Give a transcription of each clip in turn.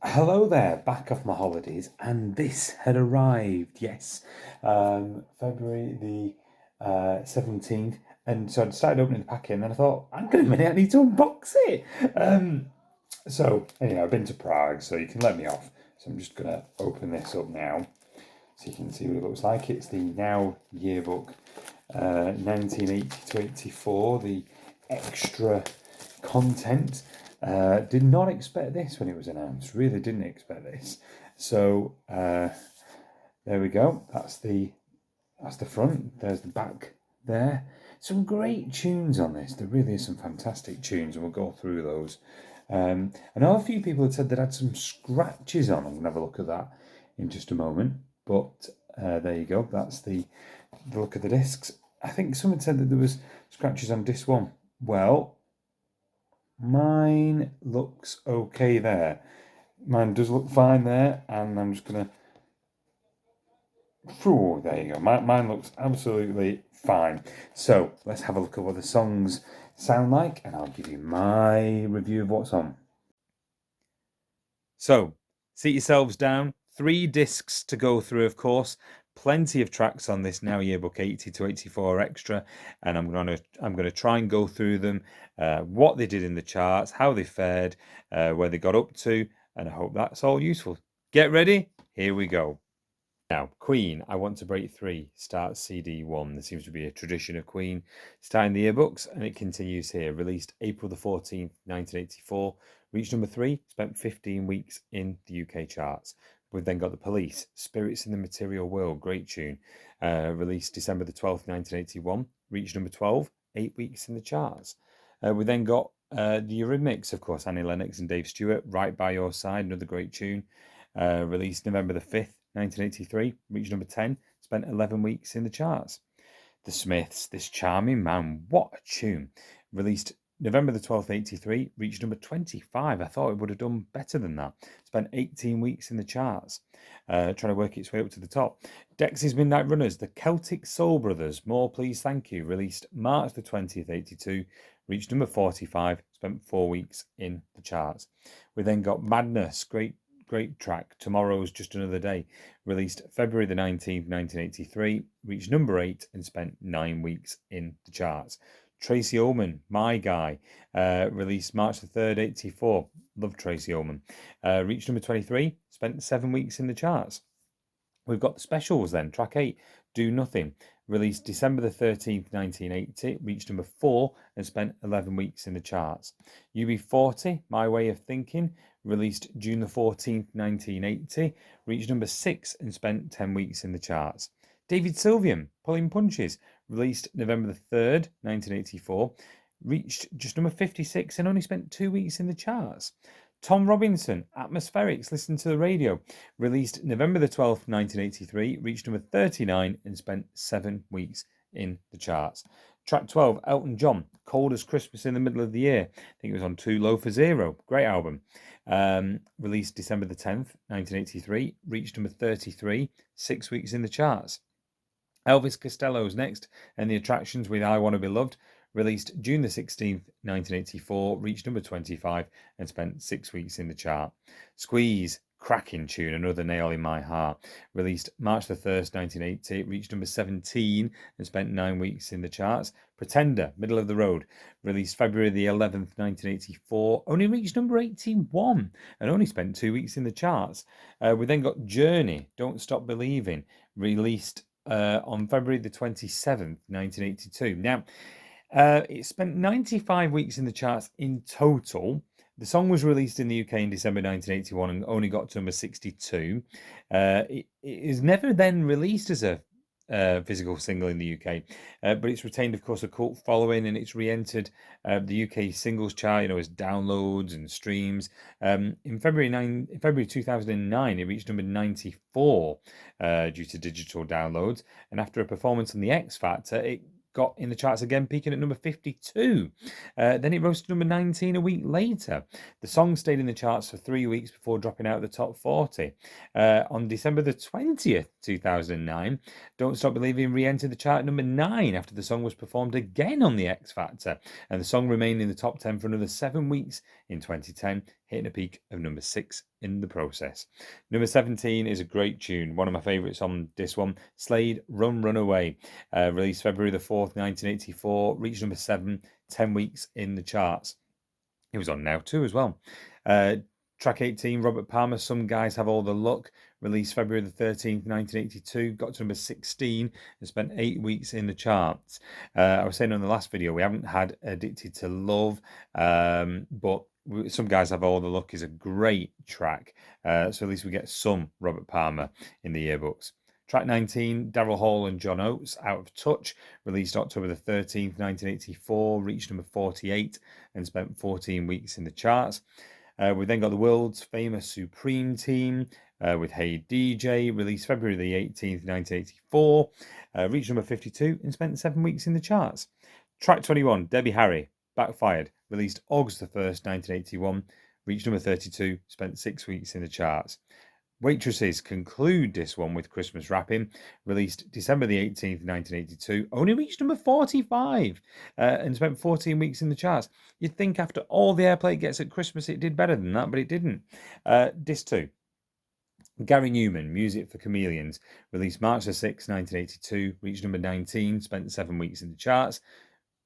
Hello there, back off my holidays, and this had arrived, yes, February the 17th. And so I started opening the packet, and then I thought, hang on a minute, I need to unbox it. So, anyway, I've been to Prague, so you can let me off. So I'm just going to open this up now so you can see what it looks like. It's the Now Yearbook 1980 to 84, the extra content. Did not expect this when it was announced. Really didn't expect this. So there we go. That's the front. There's the back there. Some great tunes on this. There really is some fantastic tunes, and we'll go through those. I know a few people had said they had some scratches on. I'm going to have a look at that in just a moment. But there you go. That's the look of the discs. I think someone said that there was scratches on disc one. Well, mine looks okay there. Mine does look fine there, and I'm just gonna. Oh, there you go. Mine looks absolutely fine. So let's have a look at what the songs sound like, and I'll give you my review of what's on. So, sit yourselves down. 3 discs to go through, of course. Plenty of tracks on this Now Yearbook 80 to 84 extra, and I'm gonna try and go through them, what they did in the charts, how they fared, where they got up to, and I hope that's all useful. Get ready? Here we go. Now, Queen, I Want to Break 3 starts CD 1. There seems to be a tradition of Queen starting the yearbooks, and it continues here. Released April the 14th, 1984. Reached number 3, spent 15 weeks in the UK charts. We've then got The Police, Spirits in the Material World, great tune. Released December the 12th, 1981. Reached number 12, 8 weeks in the charts. We then got the Eurythmics, of course, Annie Lennox and Dave Stewart, Right By Your Side, another great tune. Released November the 5th, 1983, reached number 10, spent 11 weeks in the charts. The Smiths, This Charming Man, what a tune. Released November the 12th, 83, reached number 25. I thought it would have done better than that. Spent 18 weeks in the charts, trying to work its way up to the top. Dexys Midnight Runners, The Celtic Soul Brothers, More Please Thank You, released March the 20th, 82, reached number 45, spent 4 weeks in the charts. We then got Madness, great track, Tomorrow's Just Another Day, released February the 19th, 1983, reached number 8 and spent 9 weeks in the charts. Tracy Ullman, My Guy, released March the 3rd, 84, love Tracy Ullman, reached number 23, spent 7 weeks in the charts. We've got the specials then, track 8, Do Nothing, released December the 13th, 1980, reached number 4 and spent 11 weeks in the charts. UB40, My Way of Thinking, released June the 14th, 1980, reached number 6 and spent 10 weeks in the charts. David Sylvian, Pulling Punches, released November the 3rd, 1984, reached just number 56 and only spent 2 weeks in the charts. Tom Robinson, Atmospherics, Listen to the Radio, released November the 12th, 1983, reached number 39 and spent 7 weeks in the charts. Track 12, Elton John, Cold as Christmas in the Middle of the Year. I think it was on Too Low for Zero. Great album. Released December the 10th, 1983, reached number 33, 6 weeks in the charts. Elvis Costello's next, and The Attractions with I Want to Be Loved, released June the 16th, 1984, reached number 25 and spent 6 weeks in the chart. Squeeze, cracking tune, Another Nail in My Heart, released March the 1st, 1980, reached number 17 and spent 9 weeks in the charts. Pretender, Middle of the Road, released February the 11th, 1984, only reached number 81 and only spent 2 weeks in the charts. We then got Journey, Don't Stop Believing, released on February the 27th, 1982. Now, it spent 95 weeks in the charts in total. The song was released in the UK in December 1981 and only got to number 62. It is never then released as a physical single in the UK, but it's retained, of course, a cult following, and it's re-entered the UK singles chart, as downloads and streams. In February 2009, it reached number 94 due to digital downloads, and after a performance on the X Factor, it got in the charts again, peaking at number 52. Then it rose to number 19 a week later. The song stayed in the charts for 3 weeks before dropping out of the top 40. On December the 20th, 2009, Don't Stop Believing re-entered the chart at number 9 after the song was performed again on the X Factor. And the song remained in the top 10 for another 7 weeks in 2010, hitting a peak of number 6 in the process. Number 17 is a great tune, one of my favourites on this one, Slade, Run Run Away, released February the 4th, 1984, reached number 7, 10 weeks in the charts. He was on Now Too as well. Track 18, Robert Palmer, Some Guys Have All the Luck, released February the 13th, 1982, got to number 16 and spent 8 weeks in the charts. I was saying on the last video, we haven't had Addicted to Love, but Some Guys Have All the Luck is a great track, so at least we get some Robert Palmer in the yearbooks. Track 19, Daryl Hall and John Oates, Out of Touch, released October the 13th, 1984, reached number 48 and spent 14 weeks in the charts. We then got the world's famous Supreme Team with Hey DJ, released February the 18th, 1984, reached number 52 and spent 7 weeks in the charts. Track 21, Debbie Harry, Backfired, released August the 1st, 1981, reached number 32, spent 6 weeks in the charts. Waitresses conclude this one with Christmas Wrapping, released December the 18th, 1982, only reached number 45 and spent 14 weeks in the charts. You'd think after all the airplay it gets at Christmas it did better than that, but it didn't. Disc 2. Gary Newman, Music for Chameleons, released March the 6th, 1982, reached number 19, spent 7 weeks in the charts.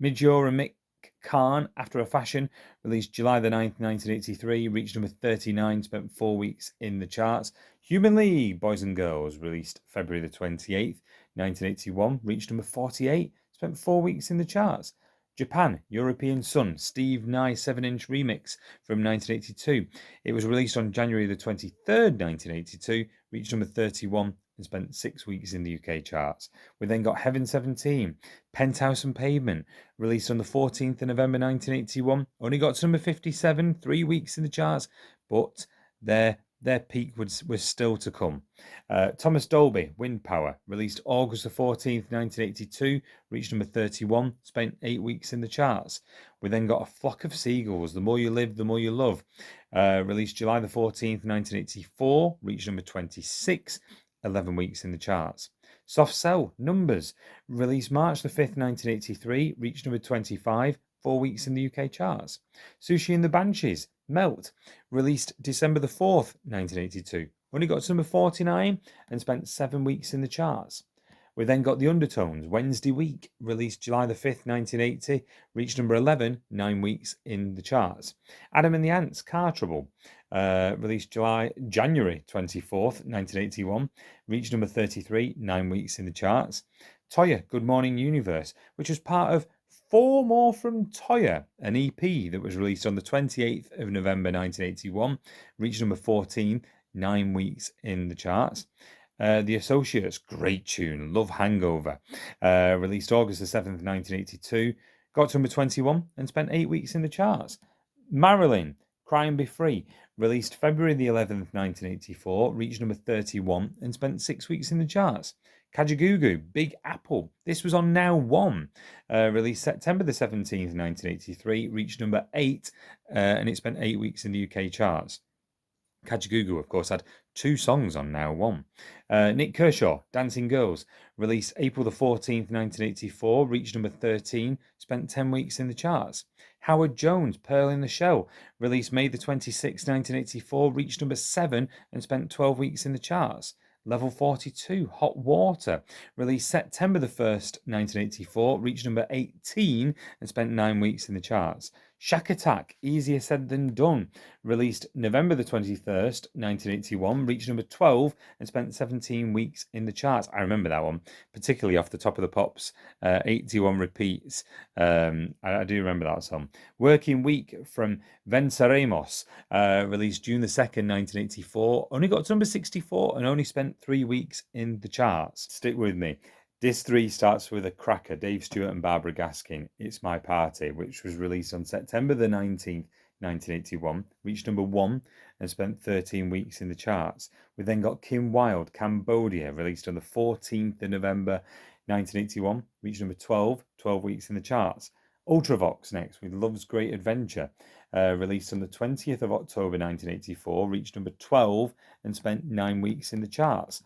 Midjor and Mick Khan, After a Fashion, released July the 9th, 1983, reached number 39, spent 4 weeks in the charts. Human League, Boys and Girls, released February the 28th, 1981, reached number 48, spent 4 weeks in the charts. Japan, European Sun, Steve Nye 7-inch remix from 1982. It was released on January the 23rd, 1982, reached number 31 and spent 6 weeks in the UK charts. We then got Heaven 17, Penthouse and Pavement, released on the 14th of November 1981. Only got to number 57, 3 weeks in the charts, but their peak was still to come. Thomas Dolby, Wind Power, released August the 14th, 1982, reached number 31, spent 8 weeks in the charts. We then got A Flock of Seagulls, The More You Live, The More You Love, released July the 14th, 1984, reached number 26, 11 weeks in the charts. Soft Cell, Numbers, released March the 5th, 1983, reached number 25, 4 weeks in the UK charts. Sushi and the Banshees, Melt, released December the 4th, 1982, only got to number 49 and spent 7 weeks in the charts. We then got The Undertones, Wednesday Week, released July the 5th, 1980, reached number 11, 9 weeks in the charts. Adam and the Ants, Car Trouble, released January 24th, 1981, reached number 33, 9 weeks in the charts. Toyah, Good Morning Universe, which was part of Four More from Toyah, an EP that was released on the 28th of November 1981, reached number 14, 9 weeks in the charts. The Associates, great tune, Love Hangover, released August the 7th, 1982, got to number 21 and spent 8 weeks in the charts. Marilyn, Cry and Be Free, released February the 11th, 1984, reached number 31 and spent 6 weeks in the charts. Kajagoogoo, Big Apple, this was on Now 1, released September the 17th, 1983, reached number 8 and it spent 8 weeks in the UK charts. Kajagoogoo, of course, had 2 songs on Now 1. Nick Kershaw, Dancing Girls, released April the 14th, 1984, reached number 13, spent 10 weeks in the charts. Howard Jones, Pearl in the Shell, released May the 26th, 1984, reached number 7 and spent 12 weeks in the charts. Level 42, Hot Water, released September the 1st, 1984, reached number 18 and spent 9 weeks in the charts. Shack Attack, Easier Said Than Done, released November the 21st, 1981, reached number 12 and spent 17 weeks in the charts. I remember that one, particularly off the top of the pops, 81 repeats. I do remember that song. Working Week from Venceremos, released June the 2nd, 1984, only got to number 64 and only spent 3 weeks in the charts. Stick with me. Disc 3 starts with a cracker, Dave Stewart and Barbara Gaskin, It's My Party, which was released on September the 19th, 1981, reached number 1 and spent 13 weeks in the charts. We then got Kim Wilde, Cambodia, released on the 14th of November 1981, reached number 12, 12 weeks in the charts. Ultravox next with Love's Great Adventure, released on the 20th of October 1984, reached number 12 and spent 9 weeks in the charts.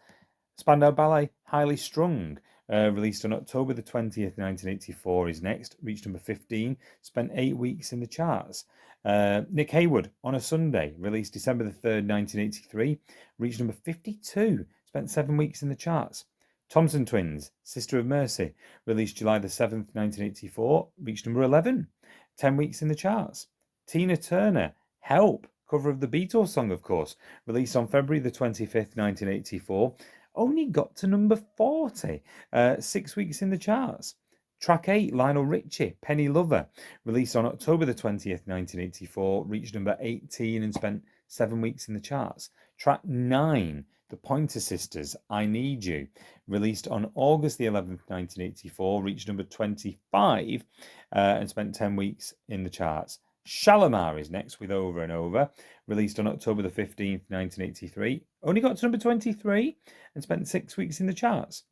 Spandau Ballet, Highly Strung, released on October the 20th, 1984, is next. Reached number 15, spent 8 weeks in the charts. Nick Haywood, On a Sunday, released December the 3rd, 1983, reached number 52, spent 7 weeks in the charts. Thompson Twins, Sister of Mercy, released July the 7th, 1984, reached number 11, 10 weeks in the charts. Tina Turner, Help, cover of the Beatles song, of course, released on February the 25th, 1984, only got to number 40, 6 weeks in the charts. Track 8, Lionel Richie, Penny Lover, released on October the 20th, 1984, reached number 18 and spent 7 weeks in the charts. Track 9, The Pointer Sisters, I Need You, released on August the 11th, 1984, reached number 25 and spent 10 weeks in the charts. Shalimar is next with Over and Over, released on October the 15th, 1983. Only got to number 23 and spent 6 weeks in the charts.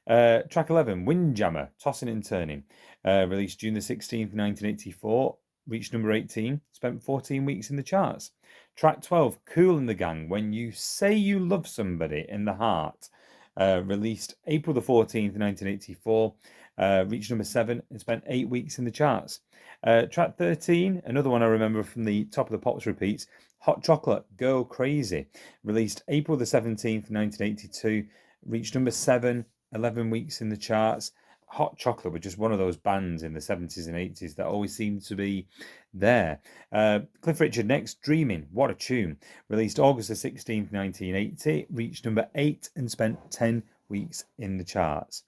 Track 11, Windjammer, Tossing and Turning, released June the 16th, 1984. Reached number 18, spent 14 weeks in the charts. Track 12, Kool and the Gang, When You Say You Love Somebody in the Heart, released April the 14th, 1984. Reached number 7 and spent 8 weeks in the charts. Track 13, another one I remember from the Top of the Pops repeats, Hot Chocolate, Girl Crazy, released April the 17th, 1982, reached number 7, 11 weeks in the charts. Hot Chocolate were just one of those bands in the 70s and 80s that always seemed to be there. Cliff Richard next, Dreaming, what a tune, released August the 16th, 1980, reached number 8 and spent 10 weeks in the charts.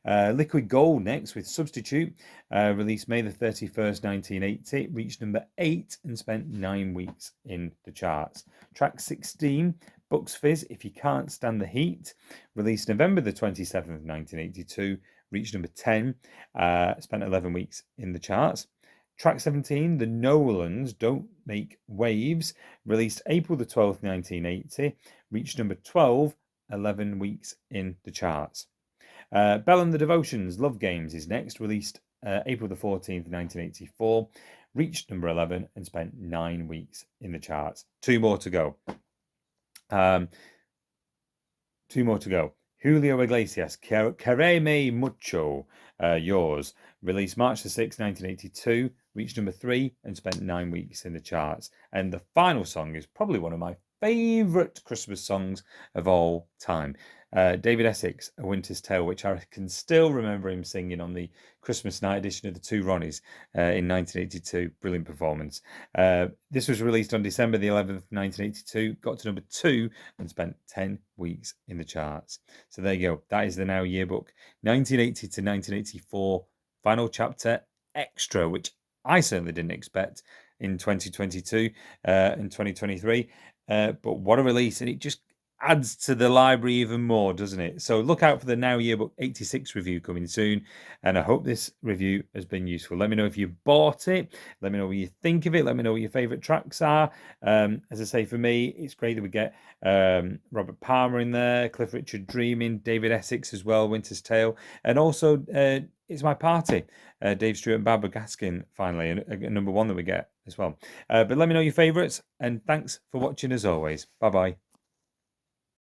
Liquid Gold next with Substitute, released May the 31st, 1980, reached number 8 and spent 9 weeks in the charts. Track 16, Bucks Fizz, If You Can't Stand the Heat, released November the 27th, 1982, reached number 10, spent 11 weeks in the charts. Track 17, The Nolans, Don't Make Waves, released April the 12th, 1980, reached number 12, 11 weeks in the charts. Bell and the Devotions, Love Games is next, released April the 14th, 1984, reached number 11 and spent 9 weeks in the charts. Two more to go. Julio Iglesias, Quereme Mucho, Yours, released March the 6th, 1982, reached number 3 and spent 9 weeks in the charts. And the final song is probably one of my favourite Christmas songs of all time. David Essex, A Winter's Tale, which I can still remember him singing on the Christmas night edition of the Two Ronnies in 1982. Brilliant performance. This was released on December the 11th, 1982, got to number 2 and spent 10 weeks in the charts. So there you go. That is the Now Yearbook 1980 to 1984 final chapter extra, which I certainly didn't expect in 2022 and 2023. But what a release, and it just adds to the library even more, doesn't it? So look out for the Now Yearbook 86 review coming soon, and I hope this review has been useful. Let me know if you bought it. Let me know what you think of it. Let me know what your favourite tracks are. As I say, for me, it's great that we get Robert Palmer in there, Cliff Richard, Dreaming, David Essex as well, Winter's Tale, and also It's My Party, Dave Stewart and Barbara Gaskin, finally, and number 1 that we get as well. But let me know your favourites, and thanks for watching as always. Bye-bye.